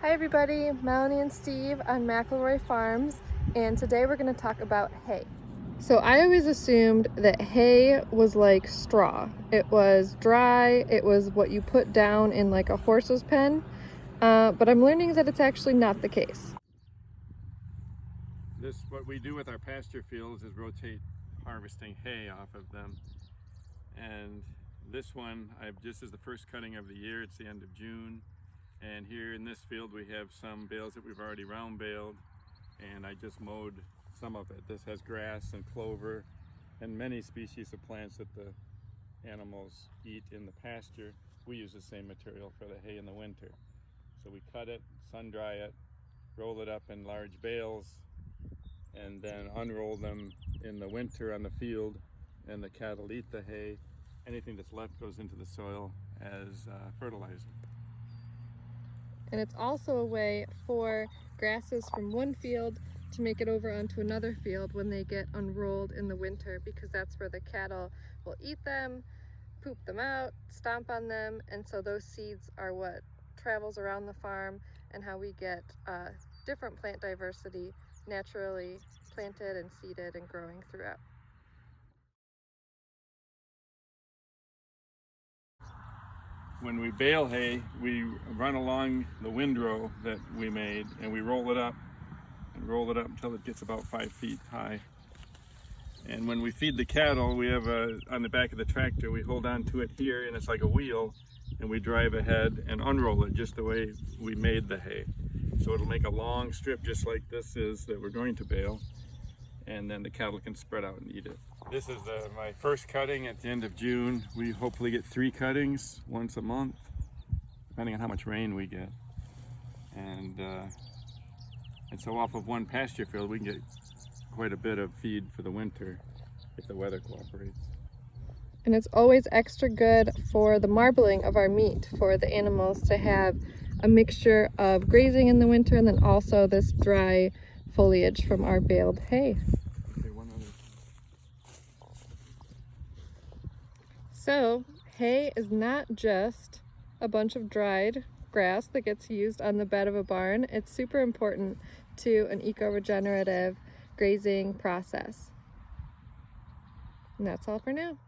Hi everybody, Melanie and Steve on McElroy Farms, and today we're going to talk about hay. So I always assumed that hay was like straw. It was dry, it was what you put down in like a horse's pen, but I'm learning that it's actually not the case. What we do with our pasture fields is rotate harvesting hay off of them. And this one, this is the first cutting of the year. It's the end of June. And here in this field we have some bales that we've already round baled, and I just mowed some of it. This has grass and clover and many species of plants that the animals eat in the pasture. We use the same material for the hay in the winter. So we cut it, sun dry it, roll it up in large bales, and then unroll them in the winter on the field, and the cattle eat the hay. Anything that's left goes into the soil as fertilizer. And it's also a way for grasses from one field to make it over onto another field when they get unrolled in the winter, because that's where the cattle will eat them, poop them out, stomp on them, and so those seeds are what travels around the farm and how we get different plant diversity naturally planted and seeded and growing throughout. When we bale hay, we run along the windrow that we made, and we roll it up and roll it up until it gets about 5 feet high. And when we feed the cattle, we have on the back of the tractor, we hold on to it here, and it's like a wheel, and we drive ahead and unroll it just the way we made the hay. So it'll make a long strip just like this is that we're going to bale, and then the cattle can spread out and eat it. This is my first cutting at the end of June. We hopefully get 3 cuttings once a month, depending on how much rain we get. And so off of one pasture field, we can get quite a bit of feed for the winter if the weather cooperates. And it's always extra good for the marbling of our meat, for the animals to have a mixture of grazing in the winter and then also this dry foliage from our baled hay. Okay, one other. So hay is not just a bunch of dried grass that gets used on the bed of a barn. It's super important to an eco-regenerative grazing process. And that's all for now.